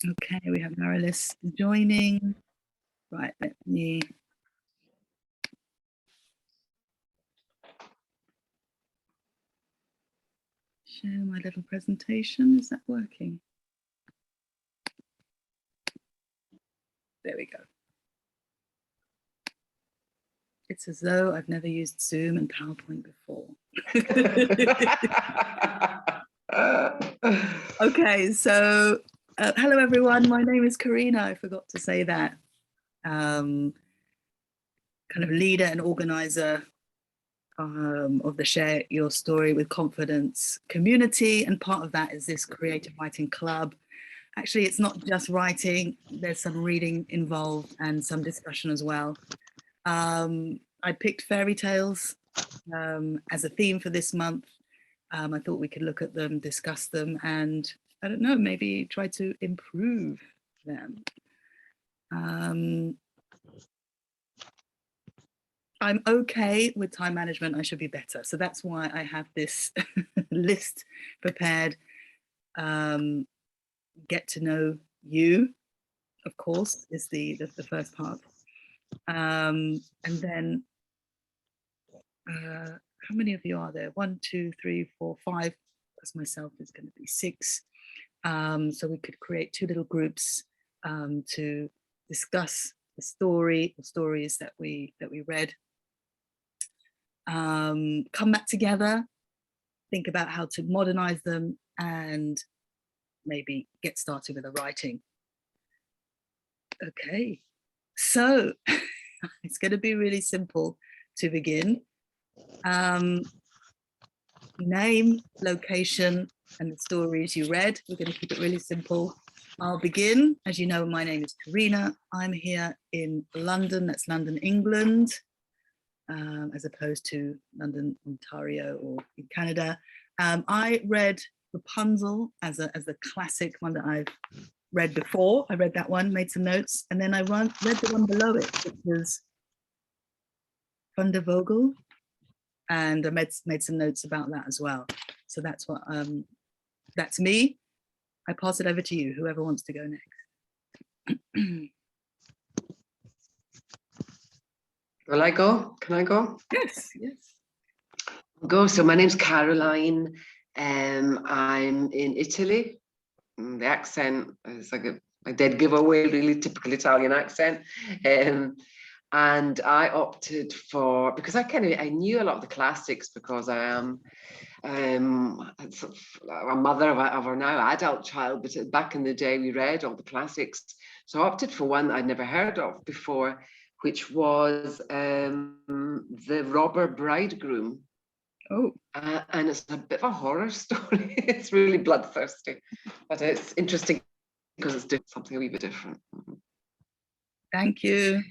Okay, we have Marilis joining. Right, let me. Share my little presentation. Is that working? There we go. It's as though I've never used Zoom and PowerPoint before. Okay, so hello everyone. My name is Karina. I forgot to say that. Kind of leader and organizer of the Share Your Story with Confidence community, and part of that is this creative writing club. Actually, it's not just writing, there's some reading involved and some discussion as well. I picked fairy tales as a theme for this month. I thought we could look at them, discuss them, and I don't know, maybe try to improve them. I'm okay with time management. I should be better. So that's why I have this list prepared. Get to know you, of course, is the first part. And then how many of you are there? 1, 2, 3, 4, 5, plus myself is going to be 6. So we could create 2 little groups to discuss the story or stories that we read. Come back together, think about how to modernize them, and maybe get started with the writing. Okay, so it's going to be really simple to begin. Name, location, and the stories you read. We're going to keep it really simple. I'll begin. As you know, my name is Karina. I'm here in London, that's London, England, as opposed to London, Ontario, or in Canada. I read Rapunzel as a classic, one that I've read before. I read that one, made some notes, and then I read the one below it, which was Van der Vogel, and I made some notes about that as well. So that's what that's me. I pass it over to you, whoever wants to go next. Will I go? Can I go? Yes, yes. Go. So my name's Caroline. I'm in Italy. The accent is like a dead giveaway, really typical Italian accent. And I opted for, because I knew a lot of the classics, because I am a mother of our now adult child, but back in the day we read all the classics. So I opted for one that I'd never heard of before, which was The Robber Bridegroom. Oh. And it's a bit of a horror story. It's really bloodthirsty, but it's interesting because it's something a wee bit different. Thank you.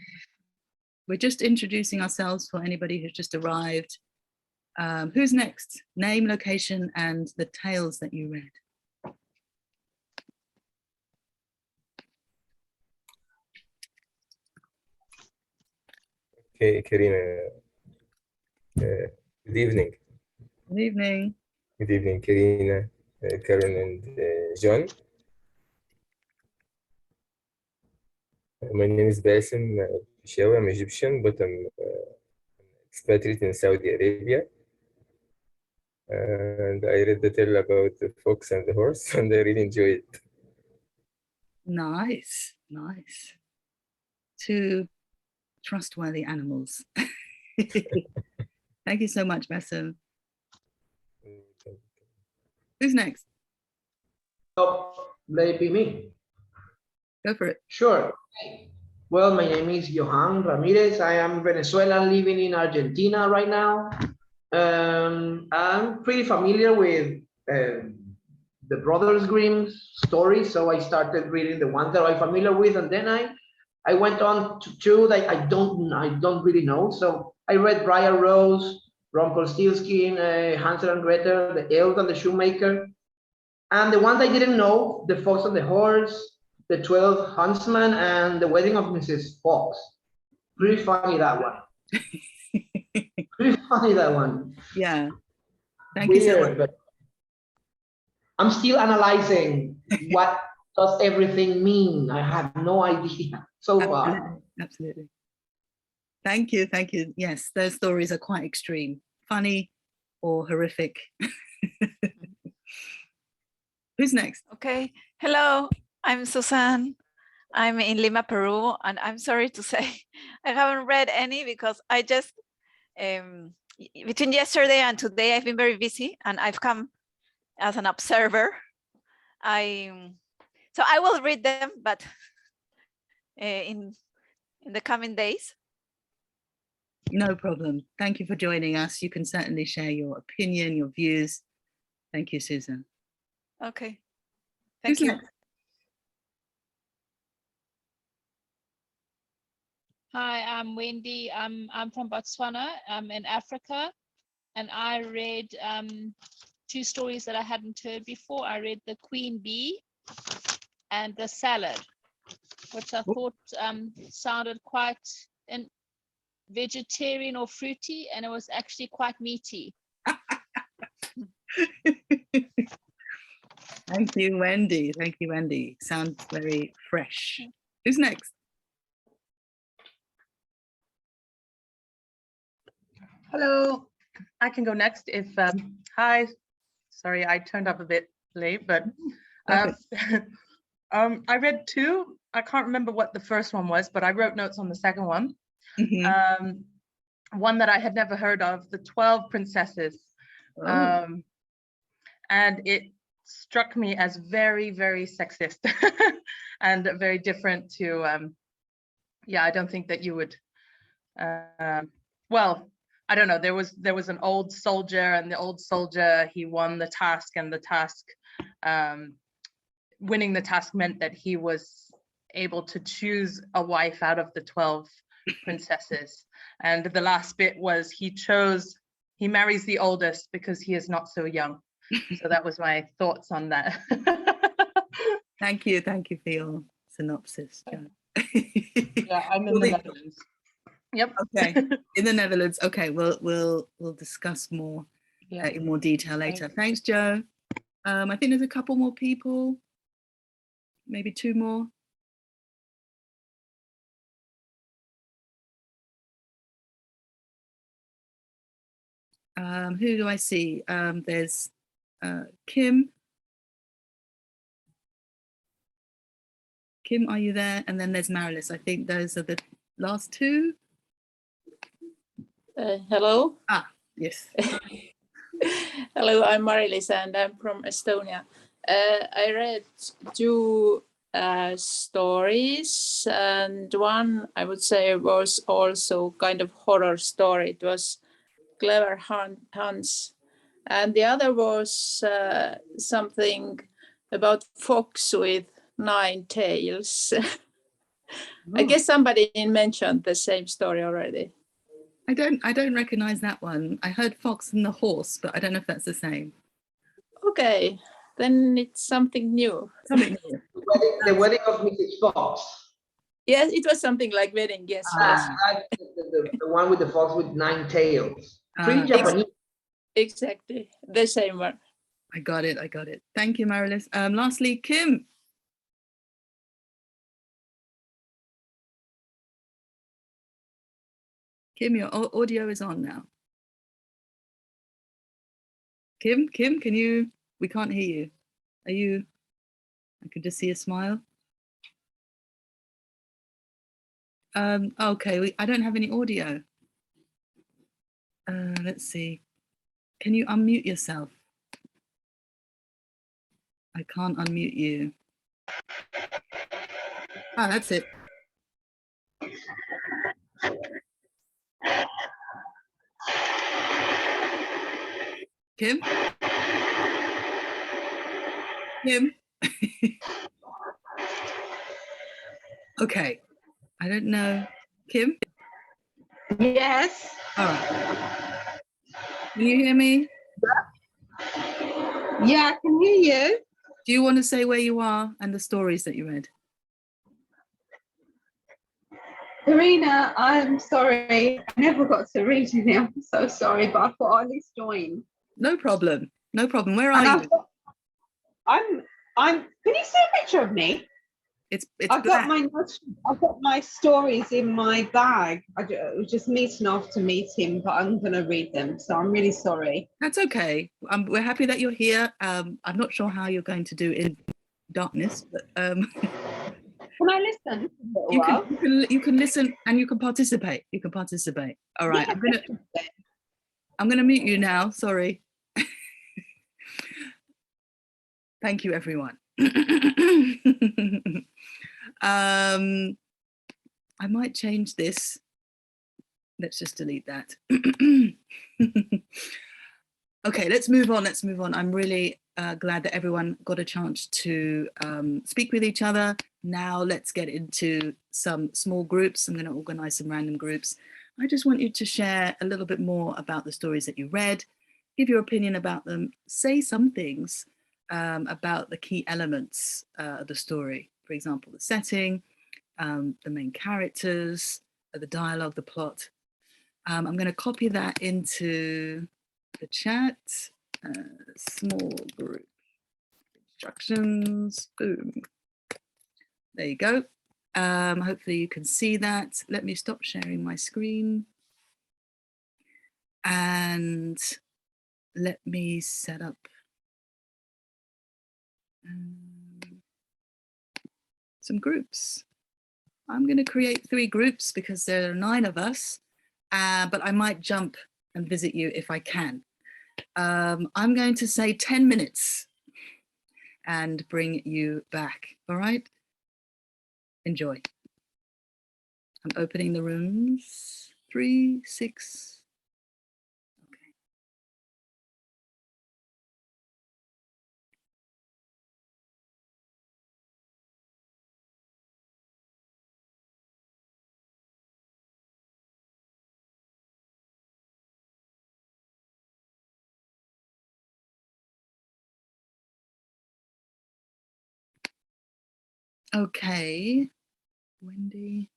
We're just introducing ourselves for anybody who's just arrived. Who's next? Name, location, and the tales that you read. Okay, Karina. Good evening. Good evening. Good evening, Karina, Karen, and John. My name is Basim Pishawi. I'm Egyptian, but I'm expatriate in Saudi Arabia. And I read the tale about the fox and the horse, and I really enjoyed it. Nice, nice. 2 trustworthy animals. Thank you so much, Basim. Who's next? Oh, let it be me. Go for it. Sure. Well, my name is Johan Ramirez. I am Venezuelan living in Argentina right now. I'm pretty familiar with the Brothers Grimm stories, so I started reading the ones that I'm familiar with, and then I went on to 2 that I don't really know. So I read Briar Rose, Rumpelstiltskin, Hansel and Gretel, The Elf and the Shoemaker, and the ones I didn't know, The Fox and the Horse, The 12 Huntsmen, and The Wedding of Mrs. Fox. Pretty funny, that one. Pretty funny, that one. Yeah. Thank you so much. But I'm still analyzing what does everything mean? I have no idea so far. Absolutely, absolutely. Thank you, thank you. Yes, those stories are quite extreme, funny or horrific. Who's next? Okay. Hello, I'm Susan. I'm in Lima, Peru, and I'm sorry to say I haven't read any because I just between yesterday and today I've been very busy and I've come as an observer. So I will read them, but in the coming days. No problem. Thank you for joining us. You can certainly share your opinion, your views. Thank you, Susan. Okay. Who's Thank you. next? Hi, I'm Wendy. I'm from Botswana. I'm in Africa, and I read two stories that I hadn't heard before. I read The Queen Bee and The Salad, which I thought sounded quite vegetarian or fruity, and it was actually quite meaty. Thank you, Wendy. Thank you, Wendy. Sounds very fresh. Who's next? Hello, I can go next if, hi, sorry, I turned up a bit late, but I read two. I can't remember what the first one was, but I wrote notes on the second one. One that I had never heard of, The 12 Princesses. And it struck me as very, very sexist and very different to, yeah, I don't think that you would, well, I don't know, there was an old soldier, and the old soldier, he won the task, and the task, winning the task meant that he was able to choose a wife out of the 12 princesses. And the last bit was he marries the oldest because he is not so young. So that was my thoughts on that. Thank you for your synopsis, Jo. Yeah, I'm in the Netherlands. Yep. Okay, in the Netherlands. Okay, we'll discuss more in more detail later. Thanks, Jo. I think there's a couple more people, maybe two more. Who do I see? There's Kim. Kim, are you there? And then there's Marilis. I think those are the last two. Hello. Yes. Hello, I'm Marilis and I'm from Estonia. I read two stories, and one I would say was also kind of horror story. It was Clever Hans, and the other was something about fox with 9 tails. I guess somebody mentioned the same story already. I don't recognize that one. I heard Fox and the Horse, but I don't know if that's the same. Okay, then it's something new. Something new. The wedding of Mrs. Fox. Yes, it was something like wedding. Yes. The one with the fox with 9 tails. Pretty Japanese. Exactly, the same one. I got it. Thank you, Marilis. Lastly, Kim. Kim, your audio is on now. Kim, can you, we can't hear you. Are you, I can just see a smile. Okay, I don't have any audio. Let's see. Can you unmute yourself? I can't unmute you. Ah, that's it. Kim? Kim? Okay, I don't know. Kim? Yes. All right. Can you hear me? Yeah, I can hear you. Do you want to say where you are and the stories that you read? Karina, I'm sorry. I never got to read any. I'm so sorry, but I thought I'd at least join. No problem. Where are you? I'm Can you see a picture of me? It's I've black. got my stories in my bag. I was just meeting off to meet him, but I'm going to read them. So I'm really sorry. That's okay. We're happy that you're here. I'm not sure how you're going to do in darkness, but Can I listen for a little while? you can listen and you can participate. You can participate. All right. Yeah, I'm gonna mute you now. Sorry. Thank you, everyone. I might change this. Let's just delete that. Okay, let's move on. Let's move on. I'm really glad that everyone got a chance to speak with each other. Now let's get into some small groups. I'm going to organize some random groups. I just want you to share a little bit more about the stories that you read, give your opinion about them, say some things about the key elements of the story. For example, the setting, the main characters, the dialogue, the plot. I'm going to copy that into the chat. Small group instructions. Boom. There you go. Hopefully you can see that. Let me stop sharing my screen. And let me set up some groups. I'm going to create 3 groups because there are 9 of us, but I might jump and visit you if I can. I'm going to say 10 minutes and bring you back. All right? Enjoy. I'm opening the rooms. 3, 6. Okay, Wendy.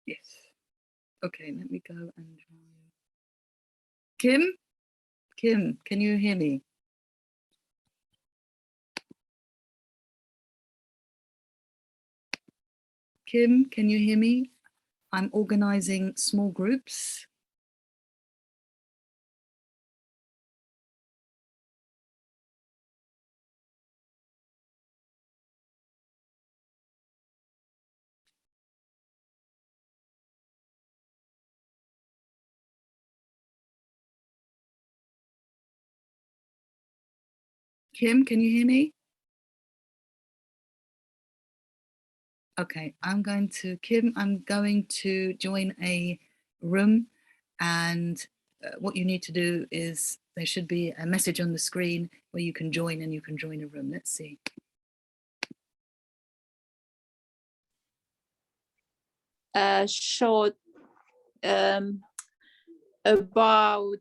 Yes. Okay, let me go and Kim? Kim, can you hear me? Kim, can you hear me? I'm organizing small groups. Kim, can you hear me? Okay, Kim, I'm going to join a room, and what you need to do is there should be a message on the screen where you can join and you can join a room. Let's see. Short about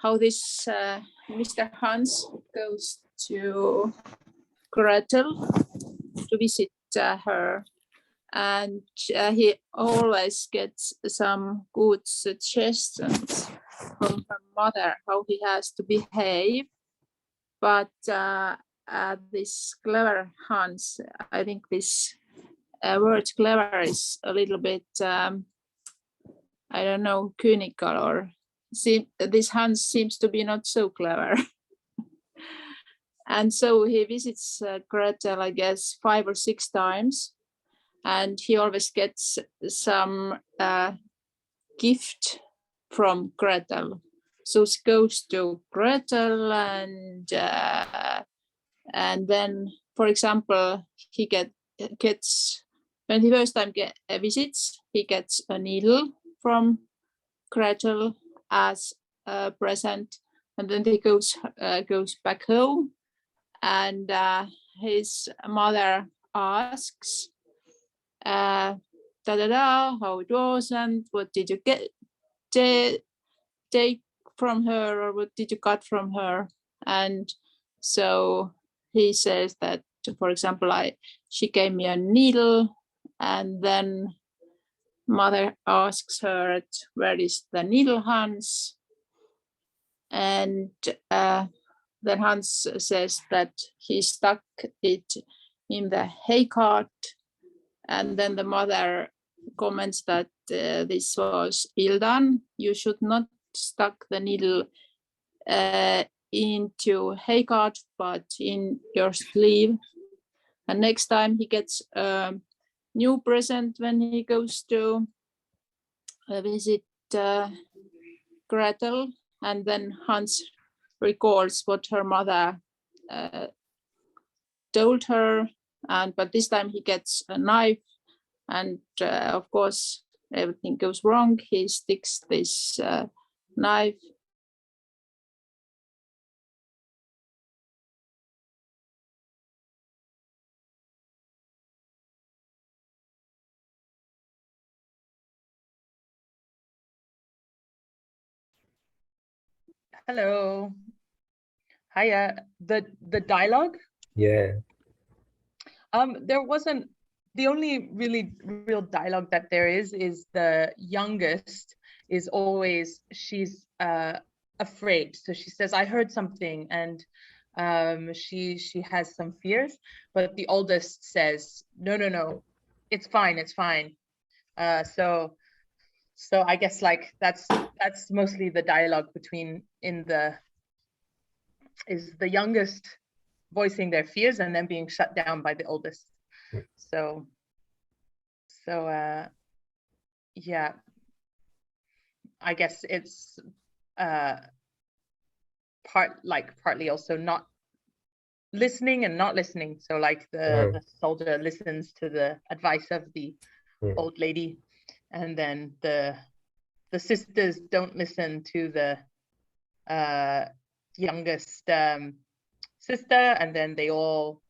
how this Mr. Hans goes to Gretel to visit her, and he always gets some good suggestions from her mother how he has to behave. But this clever Hans, I think this word clever is a little bit, I don't know, cynical, or this Hans seems to be not so clever. And so he visits Gretel, I guess, 5 or 6 times, and he always gets some gift from Gretel. So he goes to Gretel, and then, for example, he gets when he first time visits, he gets a needle from Gretel as a present, and then he goes back home, and his mother asks, how it was, and what did you take from her, or what did you got from her? And so he says that, for example, she gave me a needle, and then mother asks her, where is the needle, Hans? And then Hans says that he stuck it in the hay cart. And then the mother comments that this was ill done. You should not stuck the needle into hay cart, but in your sleeve. And next time he gets a new present when he goes to visit Gretel, and then Hans recalls what her mother told her, but this time he gets a knife, and of course everything goes wrong. He sticks this knife Hello. Hiya. The dialogue. Yeah. There wasn't, the only really real dialogue that there is the youngest is always, she's afraid. So she says, I heard something, and she has some fears, but the oldest says, no, it's fine, it's fine. So I guess like that's mostly the dialogue between is the youngest voicing their fears and then being shut down by the oldest. So yeah, I guess it's partly also not listening and not listening. So like the soldier listens to the advice of the old lady, and then the sisters don't listen to the youngest sister, and then they all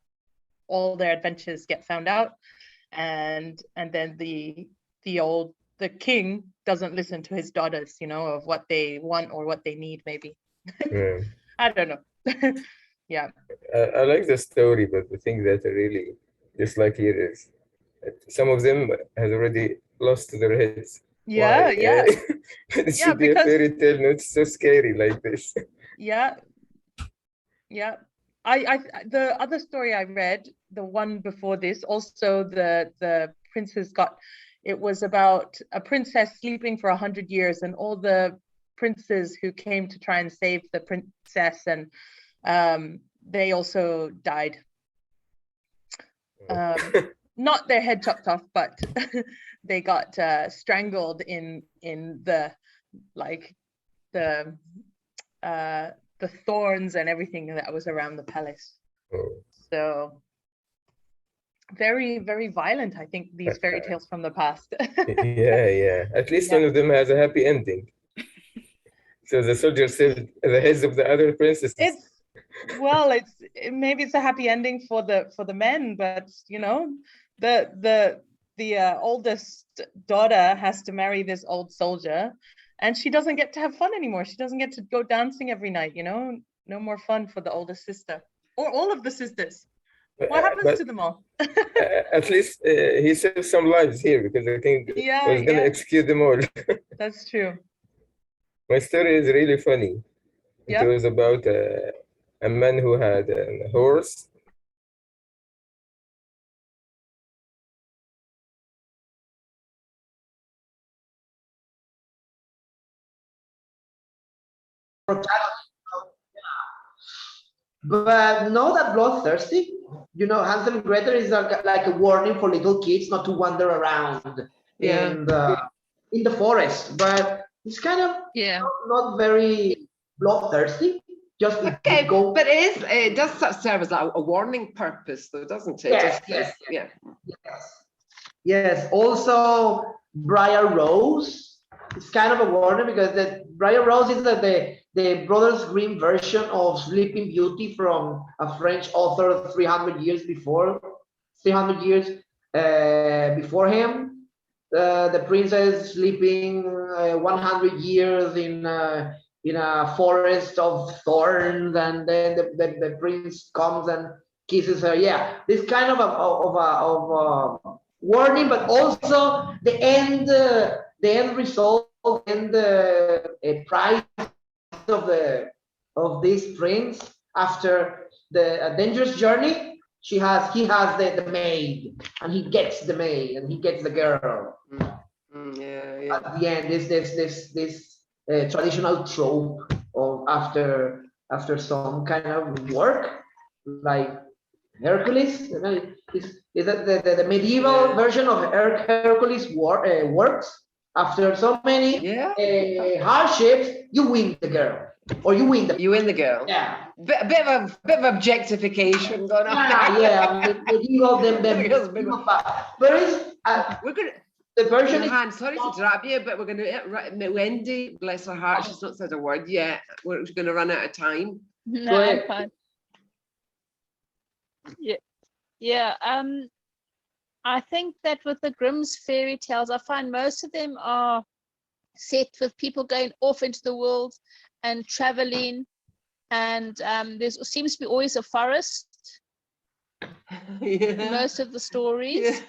their adventures get found out, and then the king doesn't listen to his daughters, of what they want or what they need, maybe. I don't know. Yeah, I like the story, but the thing that I really dislike here is some of them has already lost their heads. Yeah. It should be a fairy tale, not so scary like this. Yeah. I the other story I read, the one before this, also the princess it was about a princess sleeping for 100 years, and all the princes who came to try and save the princess, and they also died. Not their head chopped off, but they got strangled in the thorns and everything that was around the palace. So very, very violent, I think, these fairy tales from the past. Yeah. At least one of them has a happy ending. So the soldier saved the heads of the other princesses. Maybe it's a happy ending for the men, but the oldest daughter has to marry this old soldier, and she doesn't get to have fun anymore. She doesn't get to go dancing every night, no more fun for the oldest sister, or all of the sisters. What happens to them all? At least he saved some lives here, because I think he was gonna execute them all. That's true. My story is really funny. It was about a man who had a horse. But not that bloodthirsty. Hansel and Gretel is like a warning for little kids not to wander around in the forest. But it's kind of not very bloodthirsty. Just okay, but it does serve as a warning purpose, though, doesn't it? Yes. Also, Briar Rose is kind of a warning, because the Briar Rose is the Brothers Grimm version of Sleeping Beauty from a French author 300 years before him. The princess sleeping 100 years in a forest of thorns, and then the prince comes and kisses her. Yeah, this kind of a warning, but also the end result and the prize of this prince. After the dangerous journey, he has the maid, and he gets the maid, and he gets the girl. Yeah. At the end, this traditional trope of after some kind of work, like Hercules. You know, is that the medieval version of Hercules works? After so many hardships, you win the girl, or you win the girl. Yeah. Bit of objectification going on. Yeah. Medieval, but it's we're gonna. The version Han, sorry to interrupt you, but we're going to Wendy, bless her heart, she's not said a word yet. We're going to run out of time. No, I'm fine. Yeah. I think that with the Grimm's fairy tales, I find most of them are set with people going off into the world and traveling, and there seems to be always a forest in most of the stories.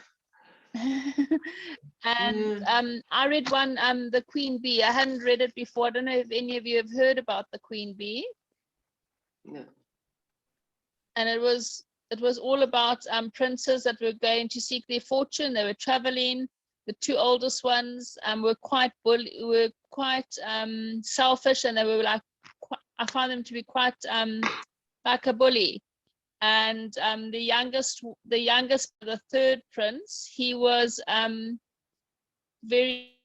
And I read one, the Queen Bee. I hadn't read it before. I don't know if any of you have heard about the Queen Bee. No. And it was all about princes that were going to seek their fortune. They were traveling. The two oldest ones were quite selfish, and they were like, I found them to be quite like a bully. And the youngest, the third prince, he was very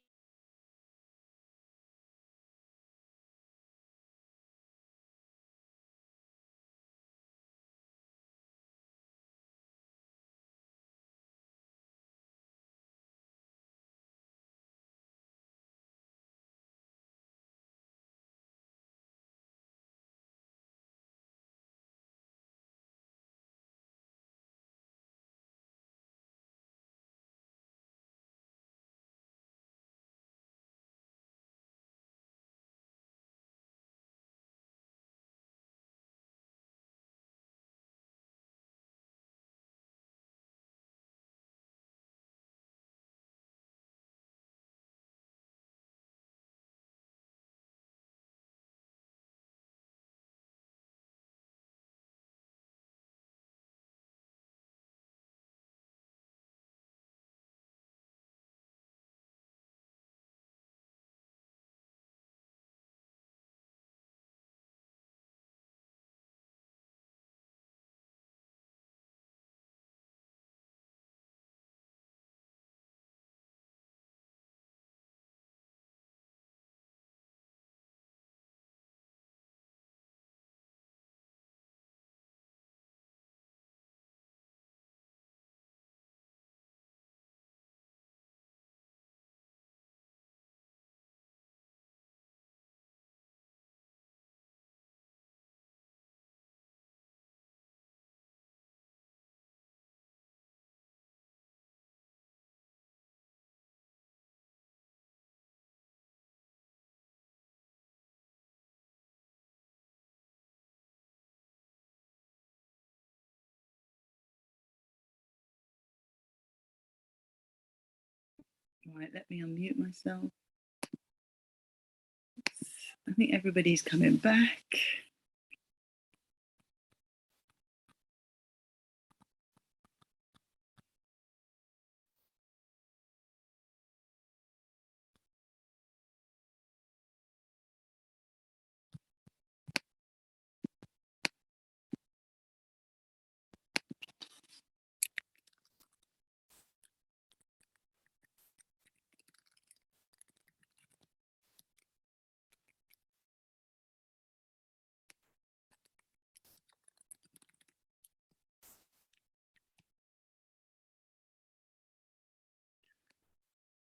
Right, let me unmute myself. I think everybody's coming back.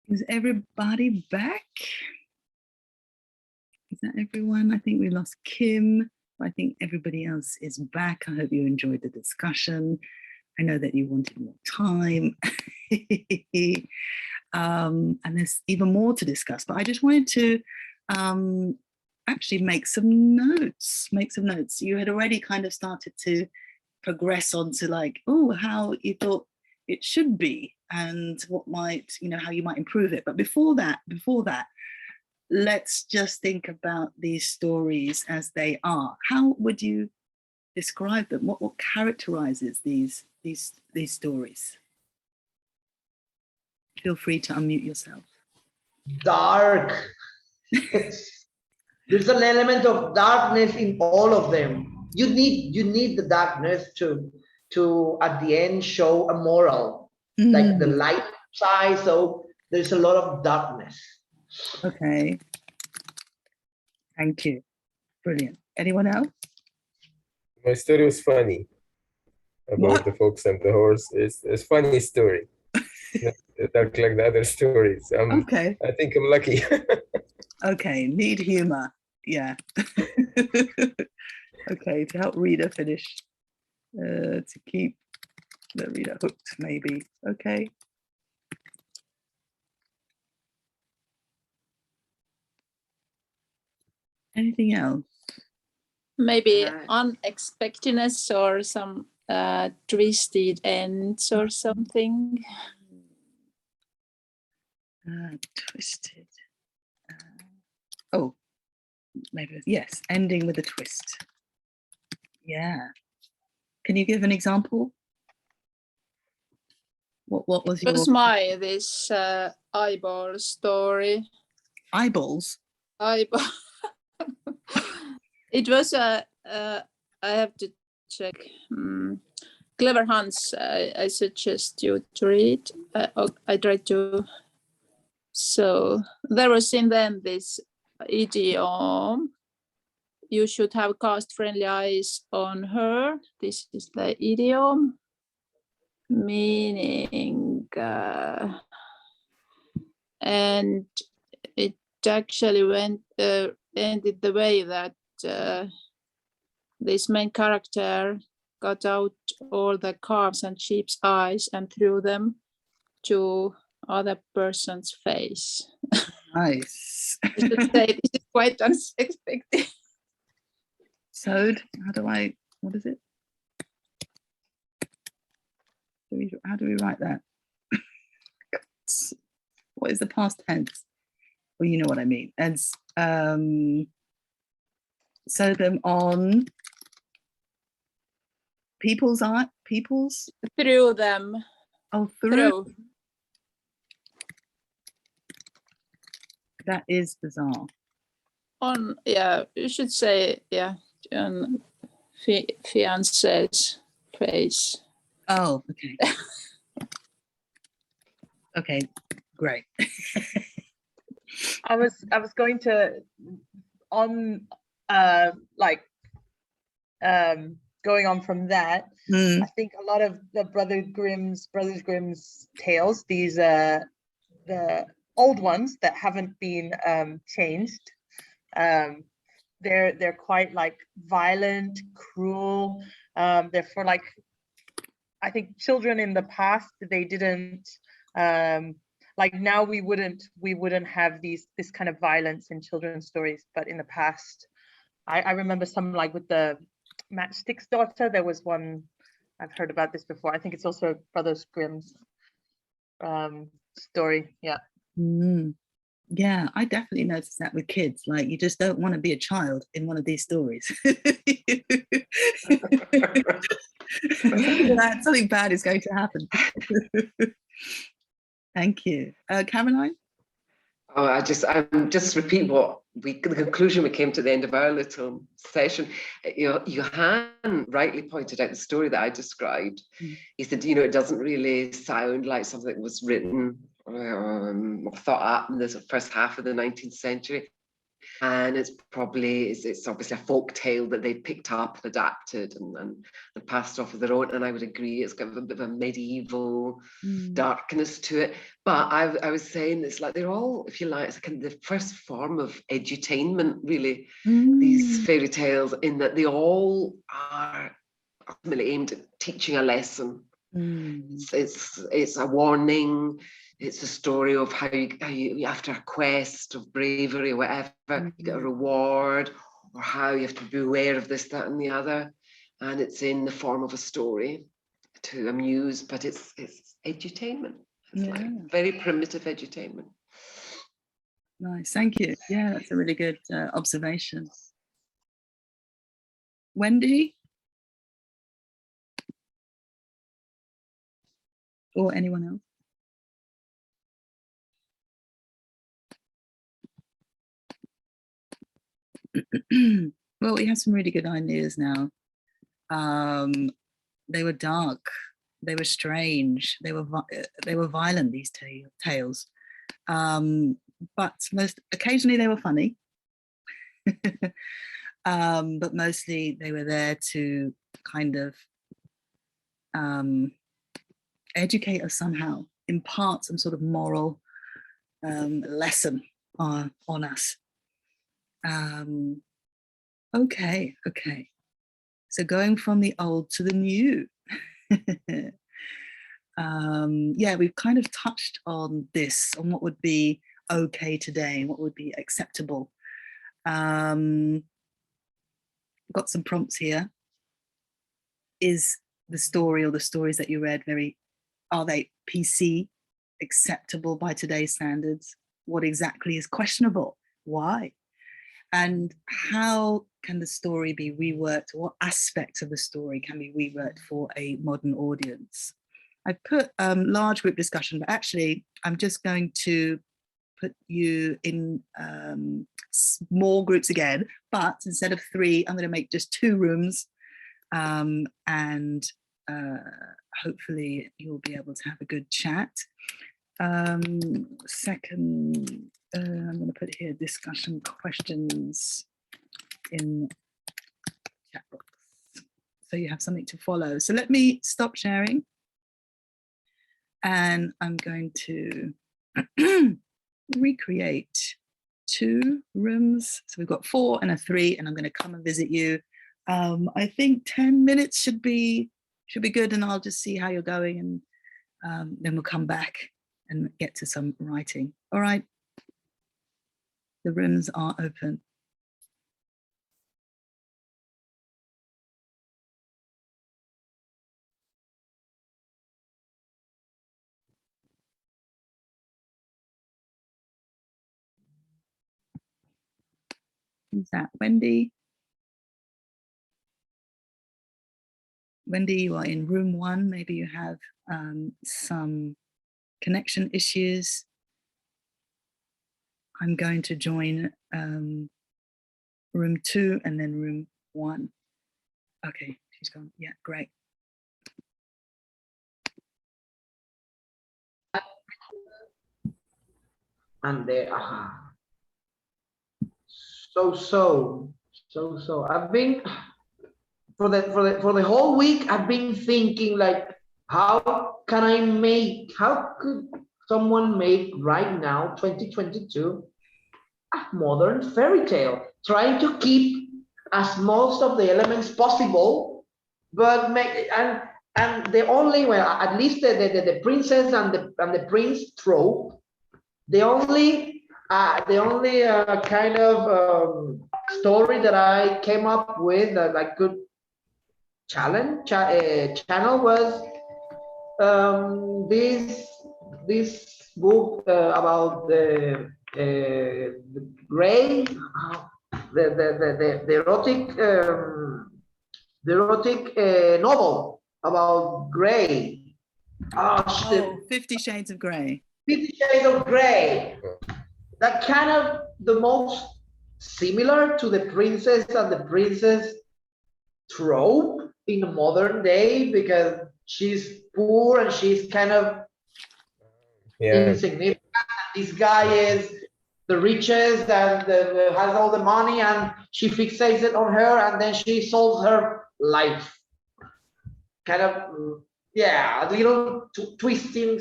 Is everybody back? Is that everyone? I think we lost Kim. I think everybody else is back. I hope you enjoyed the discussion. I know that you wanted more time. And there's even more to discuss, but I just wanted to actually make some notes. You had already kind of started to progress on to like, oh, how you thought it should be, and what might, you know, how you might improve it. But before that, let's just think about these stories as they are. How would you describe them? What characterizes these stories? Feel free to unmute yourself. Dark. There's an element of darkness in all of them. You need the darkness to at the end show a moral, like the light side. So there's a lot of darkness. Okay. Thank you. Brilliant. Anyone else? My story was funny about the fox and the horse. It's a funny story. Not dark like the other stories. Okay. I think I'm lucky. Okay. Need humor. Yeah. Okay. To help reader finish. To keep the reader hooked, maybe. Okay. Anything else? Maybe Right. unexpectedness or some twisted ends or something. Twisted. Oh, maybe, yes, ending with a twist. Yeah. Can you give an example? What was It your was this eyeball story. eyeballs? Eyeball. It was I have to check. Clever Hans. I suggest you to read. I tried to. So there was in them this idiom. You should have cast-friendly eyes on her. This is the idiom, meaning, and it actually ended the way that this main character got out all the calves and sheep's eyes and threw them to other person's face. Nice. I should say this is quite unexpected. Sewed. What is it? How do we write that? What is the past tense? Well, you know what I mean. And sew them on people's eye. Threw them. Oh, through. That is bizarre. On, yeah, you should say, yeah, on fiance's face. Oh, okay. Okay, great. I was going to going on from that. I think a lot of the Brothers Grimm's tales, these the old ones that haven't been changed, they're quite like violent, cruel. They're for like, I think children in the past, they didn't like, now we wouldn't have this kind of violence in children's stories, but in the past, I remember some, like with the Matchstick's daughter, there was one, I've heard about this before. I think it's also Brothers Grimm's story. Yeah. Yeah, I definitely noticed that with kids. Like, you just don't want to be a child in one of these stories. That something bad is going to happen. Thank you. Caroline? Oh, I'm just repeat the conclusion we came to the end of our little session. You know, Johan rightly pointed out the story that I described. He said, you know, it doesn't really sound like something that was written or thought up in the first half of the 19th century. And it's obviously a folk tale that they picked up and adapted and passed off of their own. And I would agree, it's got a bit of a medieval darkness to it. But I was saying, it's like they're all, if you like, it's kind of the first form of edutainment, really, these fairy tales, in that they all are ultimately aimed at teaching a lesson. It's a warning. It's a story of how you after a quest of bravery or whatever, you get a reward, or how you have to be aware of this, that, and the other. And it's in the form of a story to amuse, but it's edutainment. It's like Yeah. very primitive edutainment. Nice, thank you. Yeah, that's a really good observation. Wendy? Or anyone else? Well, we have some really good ideas now. They were dark, they were strange, they were violent, these tales. But most occasionally they were funny. But mostly they were there to kind of educate us somehow, impart some sort of moral lesson on us. Okay. So going from the old to the new. Yeah, we've kind of touched on this, on what would be okay today, what would be acceptable. Got some prompts here. Is the story or the stories that you read are they PC, acceptable by today's standards? What exactly is questionable? Why? And how can the story be reworked? What aspects of the story can be reworked for a modern audience? I put large group discussion, but actually I'm just going to put you in small groups again, but instead of 3, I'm going to make just 2 rooms, and hopefully you'll be able to have a good chat. Second, I'm going to put here discussion questions in chat box, so you have something to follow. So let me stop sharing, and I'm going to recreate 2 rooms. So we've got 4 and a 3, and I'm going to come and visit you. I think 10 minutes should be good, and I'll just see how you're going, and then we'll come back and get to some writing. All right. The rooms are open. Who's that? Wendy? Wendy, you are in room 1. Maybe you have some connection issues. I'm going to join room 2 and then room 1. Okay, she's gone. Yeah, great. And there, so I've been for the whole week, I've been thinking, like, how could someone make right now, 2022, a modern fairy tale, trying to keep as most of the elements possible, but and the only, well, at least the princess and the prince trope, the only kind of story that I came up with that I could channel was this book about the gray, the erotic novel about gray. Oh, 50 Shades of Grey. 50 Shades of Grey. That kind of the most similar to the princess and the princess trope in the modern day, because she's poor and she's kind of insignificant. This guy is the richest and has all the money, and she fixates on her, and then she solves her life. Kind of, yeah, a little twisting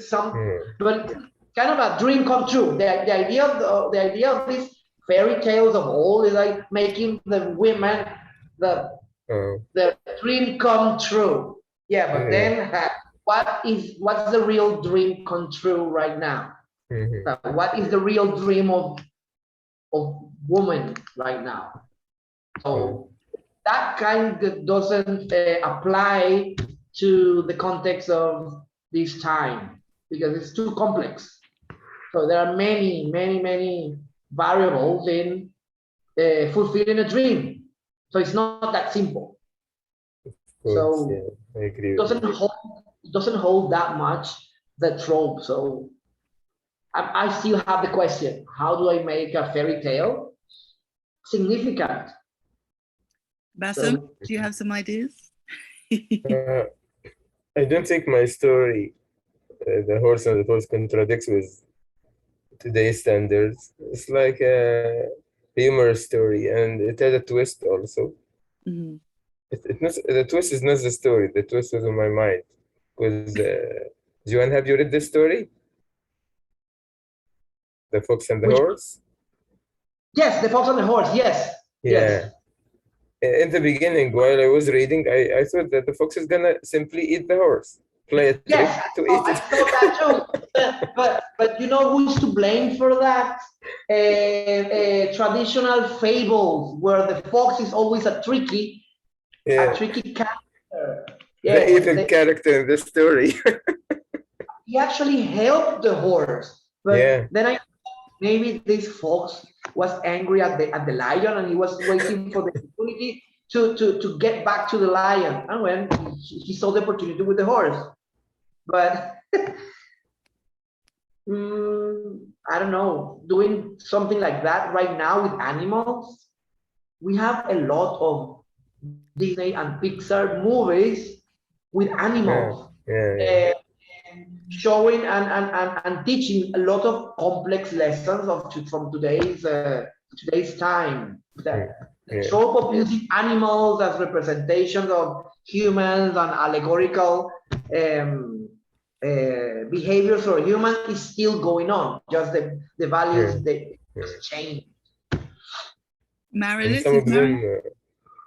but kind of a dream come true. The idea of these fairy tales of old is like making the women the dream come true. Yeah, but then what's the real dream come true right now? What is the real dream of woman right now? So that kind of doesn't apply to the context of this time because it's too complex. So there are many variables in fulfilling a dream. So it's not that simple. Of course, So yeah, I agree it with doesn't you. hold that much the trope. So I still have the question: how do I make a fairy tale significant? Bassem, So do you have some ideas? Uh, I don't think my story, The Horse and the Horse, contradicts with today's standards. It's like a humorous story, and it had a twist also. Mhm. The twist is not the story. The twist was in my mind. Because, Joanne, have you read this story? The Fox and the Which- Horse? yes, the Fox and the Horse. Yes, Yeah. yes. In the beginning, while I was reading, I thought that the fox is gonna simply eat the horse, play a trick Yes, to eat I it. thought that too. But you know who's to blame for that? Traditional fables where the fox is always a tricky Yeah, character. the Yeah, evil character in the story. he actually helped the horse. But Yeah, then I maybe this fox was angry at the lion and he was waiting for the opportunity to get back to the lion. And when he saw the opportunity with the horse. But I don't know, doing something like that right now with animals. We have a lot of Disney and Pixar movies with yeah, animals, yeah, showing and teaching a lot of complex lessons from today's time. The yeah. trope of using animals as representations of humans and allegorical behaviors for humans is still going on. Just the values they change. And Marilis, some of them,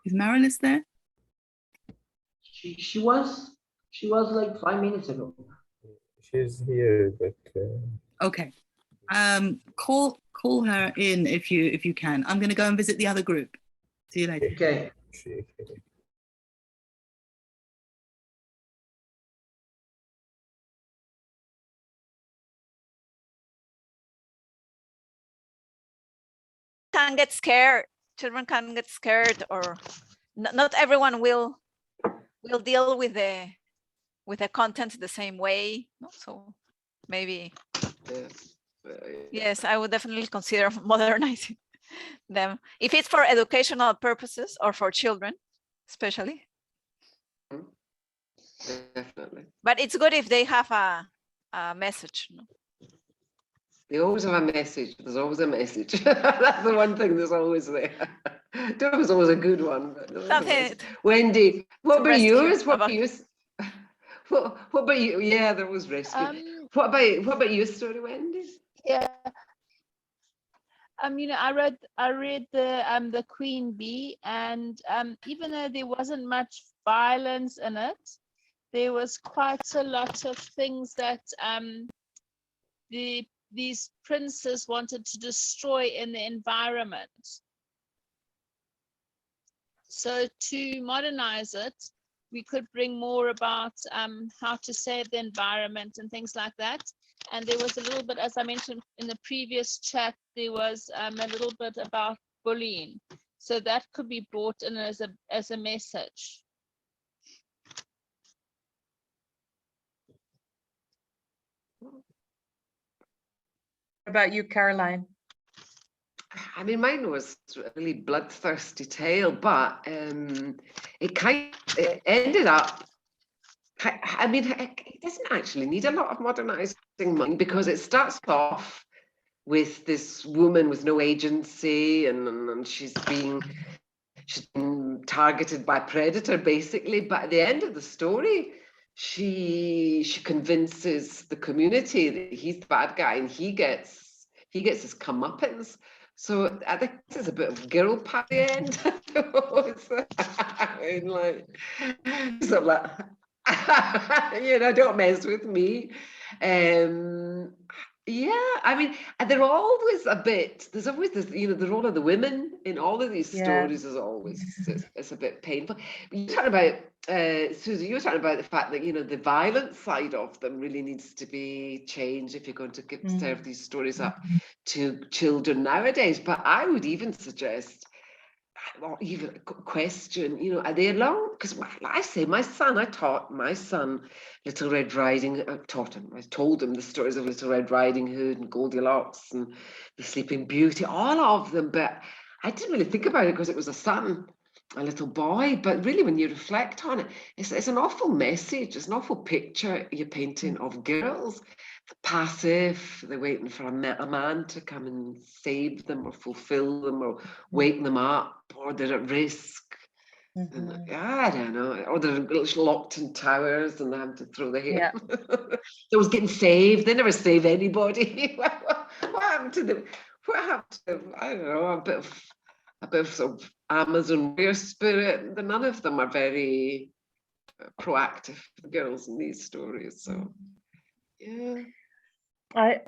is Marilis there? She was like 5 minutes ago. she's here, but Okay. Call her in if you can. I'm gonna go and visit the other group. See you later. Okay. she, Can get scared. Children can get scared, or not everyone will deal with the content the same way. No? So maybe yes, I would definitely consider modernizing them if it's for educational purposes or for children, especially. Definitely. But it's good if they have a message. No? They always have a message. There's always a message. That's the one thing that's always there. Don't was always a good one. But Something. Wendy, what about rescue yours? What about- about yours? What about you? Yeah, there was rescue. What about your story, Wendy? Yeah. I read the Queen Bee, and even though there wasn't much violence in it, there was quite a lot of things that these princes wanted to destroy in the environment. So to modernize it, we could bring more about how to save the environment and things like that. And there was a little bit, as I mentioned in the previous chat, there was a little bit about bullying. So that could be brought in as a message. What about you, Caroline? I mean, mine was a really bloodthirsty tale, but it ended up. I mean, it doesn't actually need a lot of modernizing mine because it starts off with this woman with no agency, and she's being targeted by a predator, basically. But at the end of the story, she convinces the community that he's the bad guy, and he gets his comeuppance. So I think this is a bit of girl power at the end. I mean, like, so like, don't mess with me. Yeah, I mean, and they're always a bit, there's always this, the role of the women in all of these Yeah. stories is always, it's a bit painful. You're talking about, Susie, you were talking about the fact that, the violent side of them really needs to be changed if you're going to serve these stories up to children nowadays. But I would even suggest, or even question, are they alone? Because I say, I taught my son Little Red Riding, I told him the stories of Little Red Riding Hood and Goldilocks and the Sleeping Beauty, all of them, but I didn't really think about it because it was a son, a little boy. But really, when you reflect on it, it's an awful message, it's an awful picture you're painting of girls. Passive, they're waiting for a man to come and save them or fulfill them or wake them up, or they're at risk. And, I don't know, or they're locked in towers and they have to throw the hair. They was getting saved, they never save anybody. What happened to them? What happened to them? I don't know, a bit of sort of Amazon wear spirit. None of them are very proactive, the girls in these stories. So yeah. I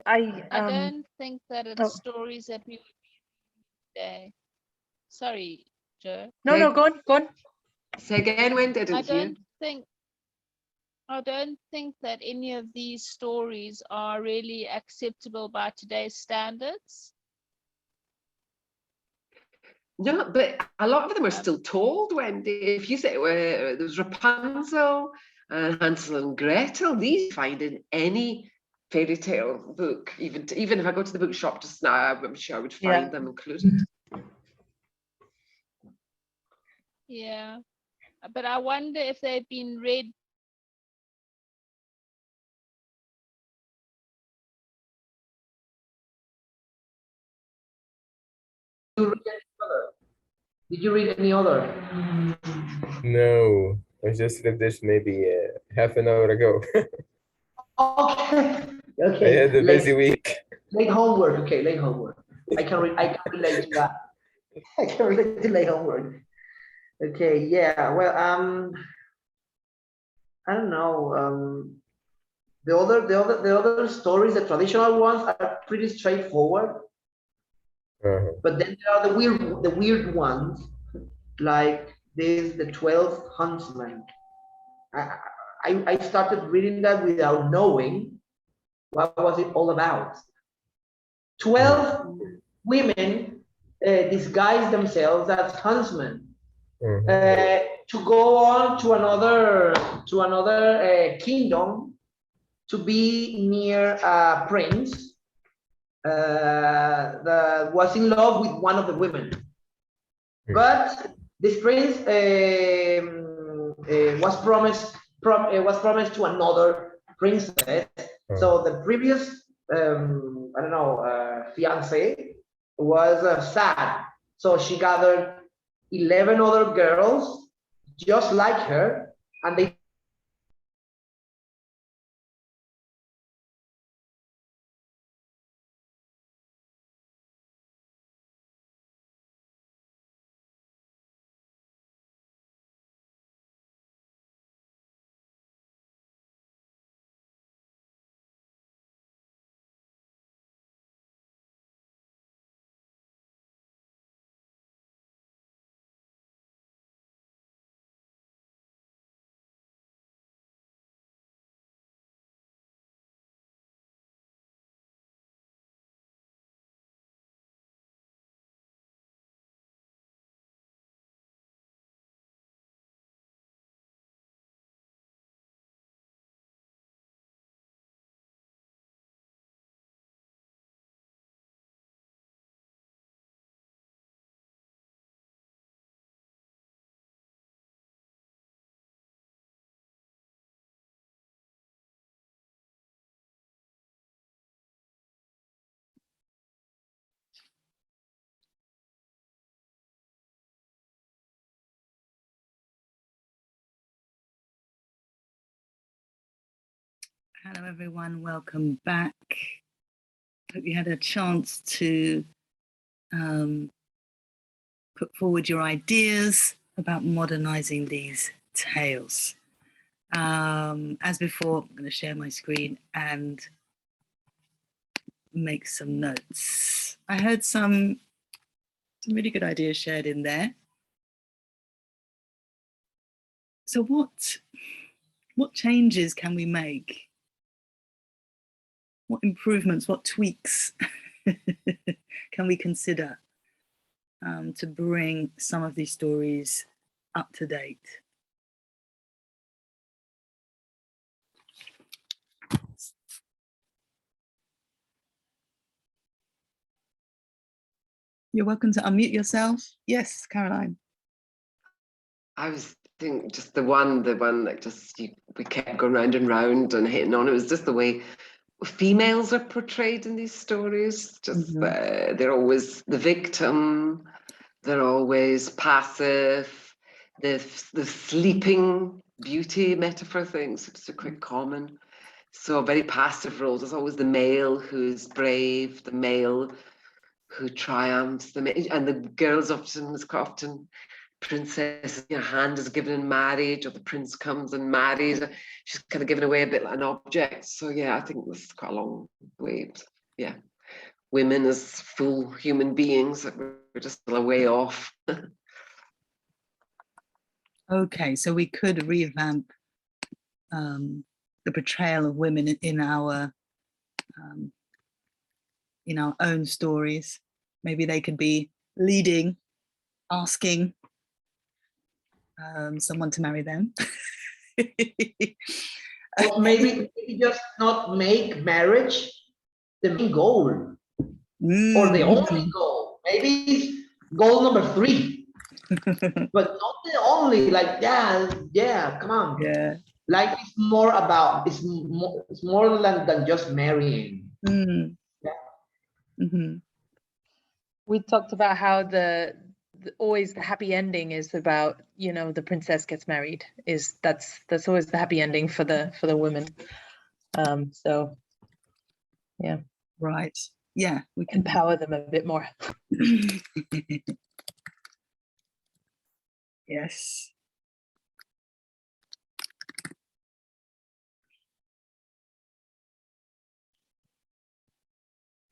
don't think that are the stories that we would be today. Sorry, Joe. No, go on. Say again, when did I it hear? don't think that any of these stories are really acceptable by today's standards. No, but a lot of them are still told, Wendy. If you say there was Rapunzel and Hansel and Gretel, these find in any fairy tale book. Even if I go to the bookshop just now, I'm sure I would find them included. Yeah, but I wonder if they've been read. Did you read any other? No, I just read this maybe half an hour ago. Okay. I had a busy week. Late homework. Okay, late homework. I can relate to that. I can relate to late homework. Okay, yeah. Well, I don't know. The other stories, the traditional ones, are pretty straightforward. But then there are the weird ones, like the 12 Huntsmen. I started reading that without knowing what was it all about. 12 women disguise themselves as huntsmen to go on to another kingdom to be near a prince that was in love with one of the women. But this prince was promised to another princess. So the previous fiance was sad. So she gathered 11 other girls just like her, and they Hello everyone, welcome back. Hope you had a chance to put forward your ideas about modernizing these tales. As before, I'm going to share my screen and make some notes. I heard some really good ideas shared in there. So what changes can we make? What improvements, what tweaks can we consider to bring some of these stories up to date? You're welcome to unmute yourself. Yes, Caroline. I was thinking just the one that just we kept going round and round and hitting on. It was just the way females are portrayed in these stories. Just they're always the victim. They're always passive. The sleeping beauty metaphor things. It's quite common. So very passive roles. There's always the male who's brave. The male who triumphs. And the girls often princess, your hand is given in marriage, or the prince comes and marries. She's kind of given away a bit like an object. So yeah, I think this is quite a long way. Yeah, women as full human beings, that we're just a way off. Okay, so we could revamp the portrayal of women in our own stories. Maybe they could be leading, asking someone to marry them. Or maybe just not make marriage the main goal or the only goal. Maybe it's goal number 3, but not the only. Like, yeah, come on. Yeah. Life is more about, it's more than just marrying. We talked about how always the happy ending is about, the princess gets married. That's always the happy ending for the women. So yeah. Right. Yeah, we can empower them a bit more. Yes.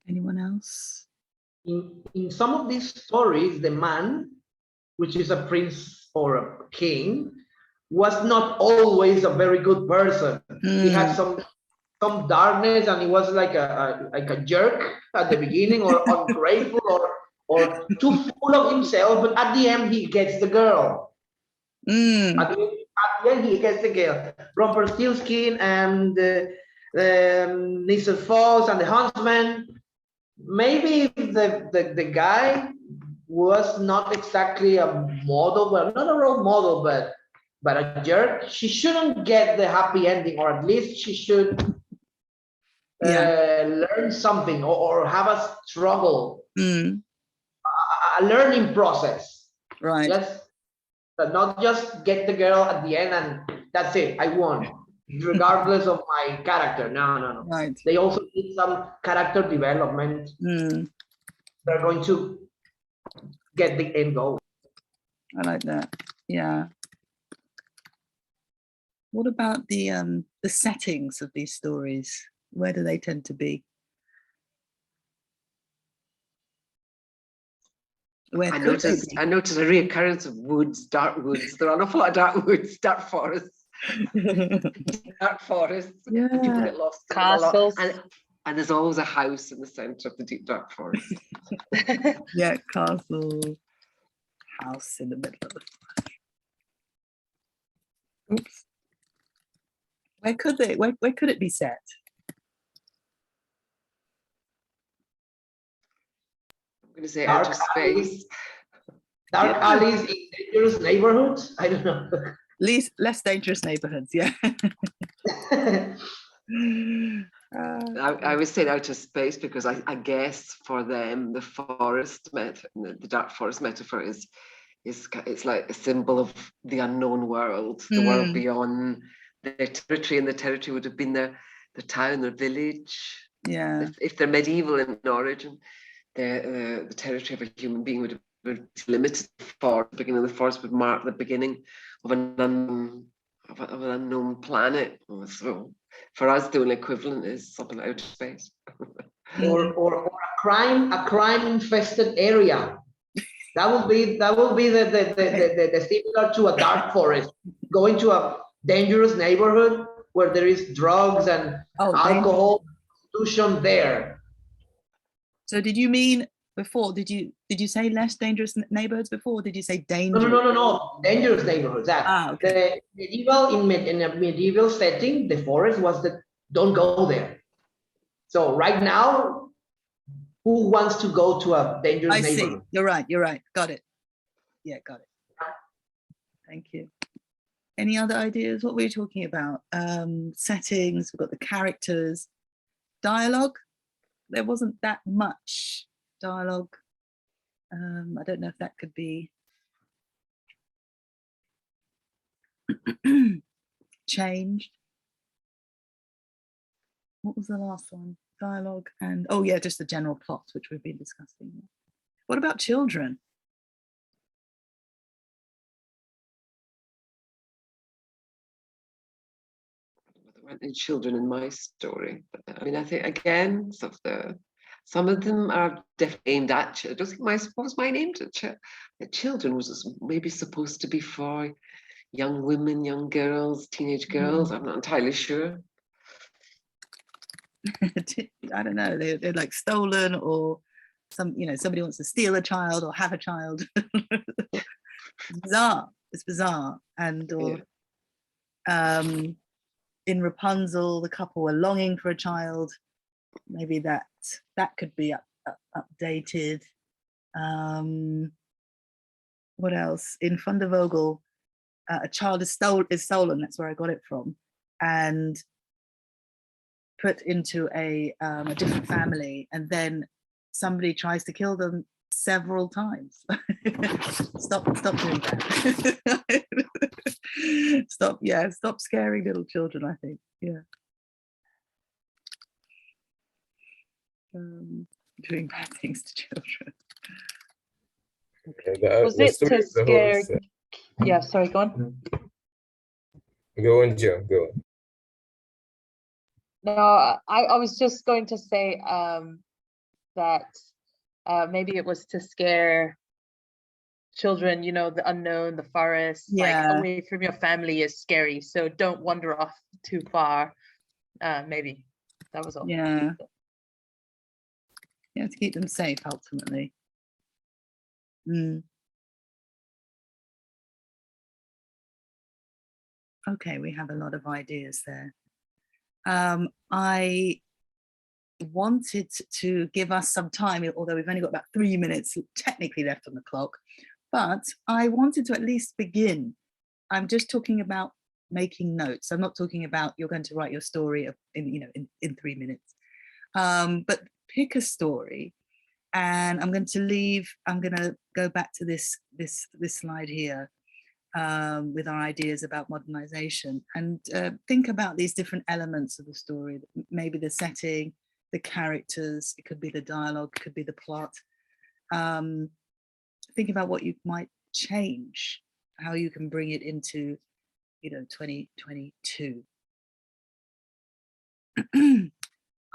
Anyone else? In some of these stories, the man, which is a prince or a king, was not always a very good person. He had some darkness, and he was like a jerk at the beginning, or ungrateful, or too full of himself. But at the end, he gets the girl. At the end, he gets the girl. Rumpelstiltskin and Nisselfoss and the huntsman. Maybe the guy was not exactly a model, well, not a role model, but a jerk. She shouldn't get the happy ending, or at least she should learn something, or have a struggle, a learning process. Right. Yes, but not just get the girl at the end and that's it, I won, regardless of my character. No. Right. They also need some character development. They're going to get the end goal. I like that. Yeah. What about the settings of these stories? Where do they tend to be? I noticed a reoccurrence of woods, dark woods. There are an awful lot of dark woods, dark forests. Dark forests. Yeah. And people get lost. Castles. And there's always a house in the centre of the deep dark forest. Yeah, castle, house in the middle of the forest. Oops. Where could it be set? I'm going to say outer space. Dark alleys in dangerous neighborhoods? I don't know. Less dangerous neighborhoods, yeah. I was saying outer space because I guess for them the dark forest metaphor is it's like a symbol of the unknown world, the world beyond their territory, and the territory would have been the town, the village. Yeah. If they're medieval in origin, the territory of a human being would have been limited. The beginning of the forest would mark the beginning of an unknown planet. So For us, the only equivalent is up in outer space. Or a crime infested area. That will be the similar to a dark forest. Going to a dangerous neighborhood where there is drugs and alcohol, prostitution there. So did you mean before? Did you say less dangerous neighborhoods before? Or did you say dangerous? No. Dangerous neighborhoods. Okay. In a medieval setting, the forest was the don't go there. So right now, who wants to go to a dangerous neighborhood? See. You're right. Got it. Yeah, got it. Thank you. Any other ideas? What were you talking about? Settings, we've got the characters. Dialogue, there wasn't that much dialogue. I don't know if that could be changed. What was the last one? Dialogue and, oh yeah, just the general plot, which we've been discussing. What about children? There weren't any children in my story, but I mean, I think again, some of them are definitely aimed at children. I don't think what was mine aimed at children? Was maybe supposed to be for young women, young girls, teenage girls? I'm not entirely sure. I don't know. They're like stolen, or somebody wants to steal a child or have a child. It's bizarre. And in Rapunzel, the couple were longing for a child. Maybe that could be updated. What else? In Van der Vogel, a child is stolen. That's where I got it from, and put into a different family, and then somebody tries to kill them several times. Stop doing that. Stop scaring little children, I think. Doing bad things to children. Okay, Was it to scare? Yeah, sorry, go on. Go on, Joe, go on. No, I was just going to say that maybe it was to scare children, the unknown, the forest, like away from your family is scary. So don't wander off too far. Maybe that was all. Yeah, to keep them safe ultimately. Okay, we have a lot of ideas there. I wanted to give us some time, although we've only got about 3 minutes technically left on the clock, but I wanted to at least begin. I'm just talking about making notes. I'm not talking about you're going to write your story in 3 minutes, but pick a story. And I'm going to go back to this slide here with our ideas about modernization, and think about these different elements of the story. Maybe the setting, the characters, it could be the dialogue, it could be the plot. Think about what you might change, how you can bring it into 2022.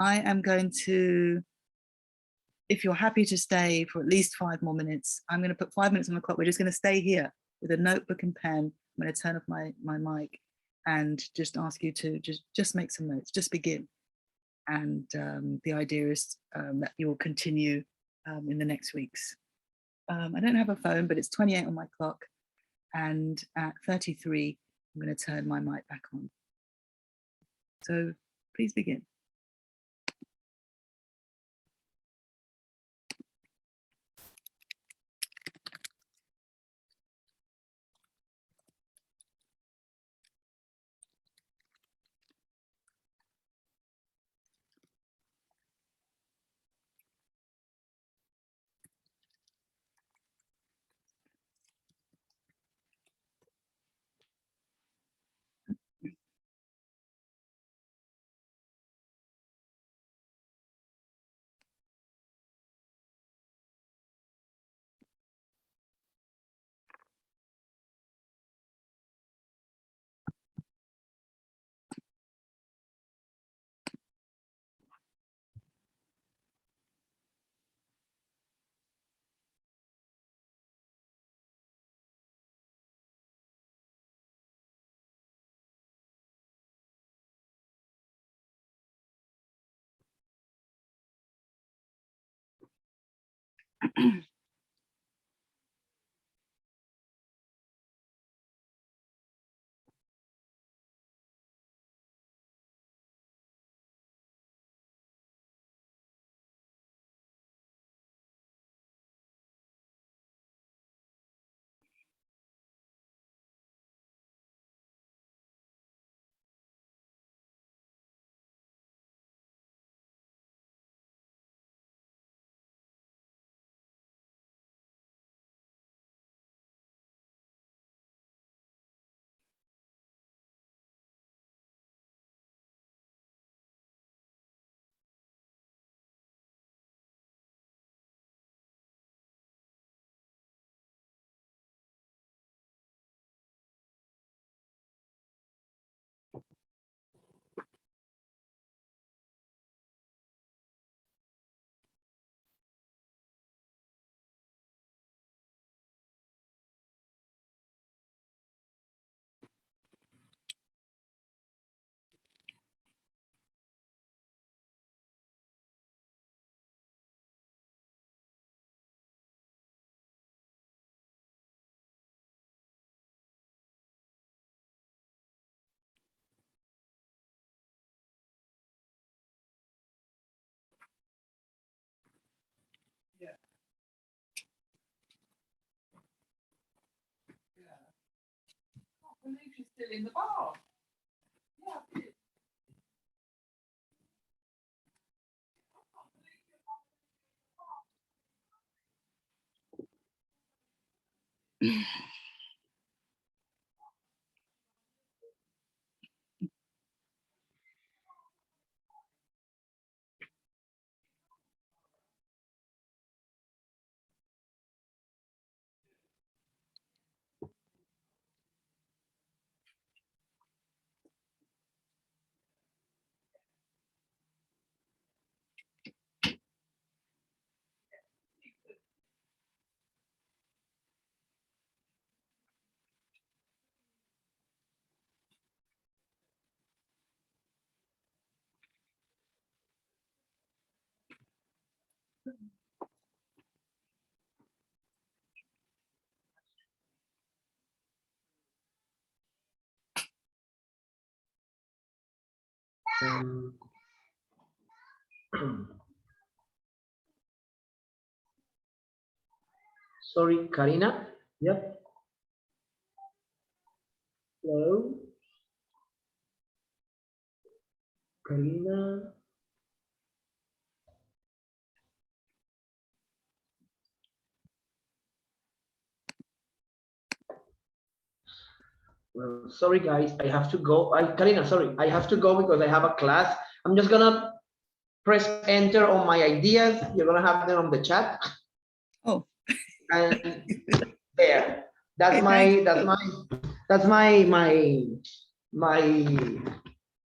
I am going to, if you're happy to stay for at least 5 more minutes, I'm going to put 5 minutes on the clock. We're just going to stay here with a notebook and pen. I'm going to turn off my mic and just ask you to just make some notes, just begin. And the idea is that you will continue in the next weeks. I don't have a phone, but it's 28 on my clock. And at 33, I'm going to turn my mic back on. So please begin. She's still in the bar. Sorry, Karina. Yep. Hello. Karina. Well, sorry guys, I have to go. Karina, sorry, I have to go because I have a class. I'm just gonna press enter on my ideas. You're gonna have them on the chat. Oh. And there. That's Okay, my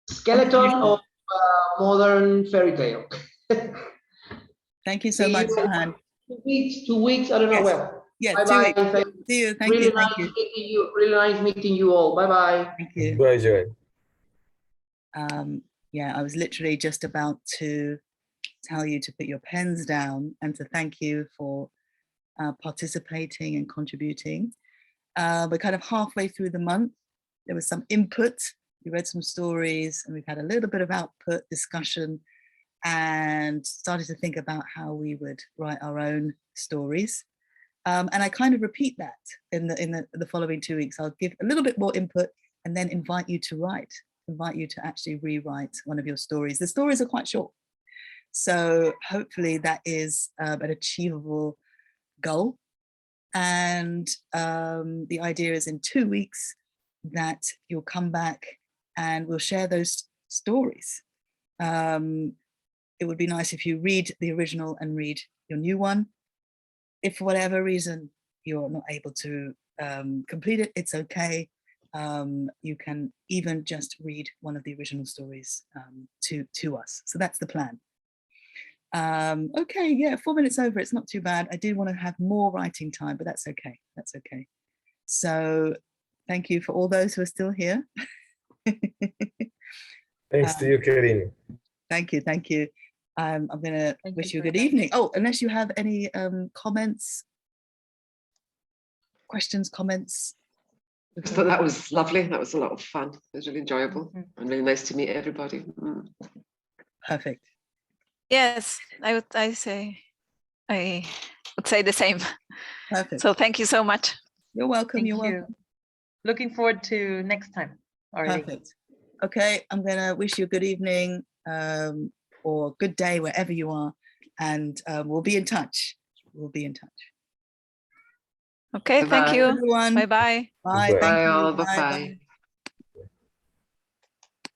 skeleton of modern fairy tale. Thank you so much, Johan. 2 weeks, I don't know Yes. where. Yeah, Bye 2 weeks. bye. See you. Thank Really you. nice Thank you. meeting you. Really nice meeting you all. Bye bye. Thank you. Bye, Joy. Yeah, I was literally just about to tell you to put your pens down and to thank you for participating and contributing. We're kind of halfway through the month. There was some input. We read some stories and we've had a little bit of output, discussion, and started to think about how we would write our own stories. And I kind of repeat that in the following 2 weeks. I'll give a little bit more input and then invite you to write, invite you to actually rewrite one of your stories. The stories are quite short. So hopefully that is an achievable goal. And the idea is in 2 weeks that you'll come back and we'll share those stories. It would be nice if you read the original and read your new one. If for whatever reason you're not able to complete it, it's okay. You can even just read one of the original stories to us. So that's the plan. Okay, yeah, 4 minutes over, it's not too bad. I do want to have more writing time, but that's okay, that's okay. So thank you for all those who are still here. Thanks to you, Karina. Thank you, thank you. I'm going to Thank wish you you a very good much. evening. Oh, unless you have any comments, questions, comments. I just thought that was lovely. That was a lot of fun. It was really enjoyable Mhm. and really nice to meet everybody. Mm. Perfect. Yes, I would say the same. Perfect. So thank you so much. You're welcome. Thank You're you. welcome. Looking forward to next time already. Perfect. Okay, I'm going to wish you a good evening or good day wherever you are, and we'll be in touch. We'll be in touch. Okay, thank Bye-bye. you. Everyone. Bye-bye. Bye. Bye. Thank Bye you. all. Bye. Bye-bye. Bye.